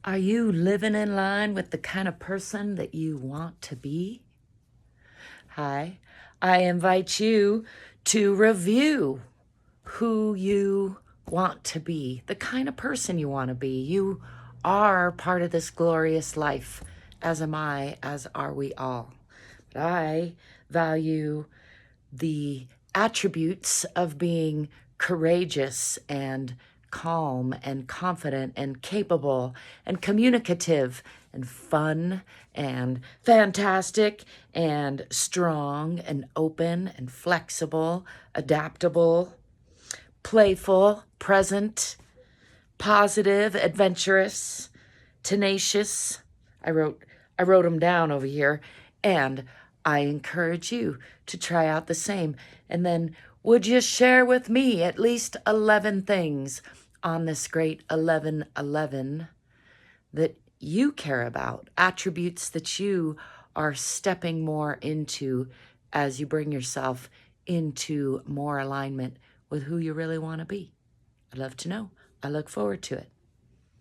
Are you living in line with the kind of person that you want to be? Hi, I invite you to review who you want to be, the kind of person you want to be. You are part of this glorious life, as am I, as are we all. But I value the attributes of being courageous and calm and confident and capable and communicative and fun and fantastic and strong and open and flexible, adaptable, playful, present, positive, adventurous, tenacious. I wrote them down over here, and I encourage you to try out the same. And then would you share with me at least 11 things on this great 1111 that you care about, attributes that you are stepping more into as you bring yourself into more alignment with who you really want to be? I'd love to know. I look forward to it.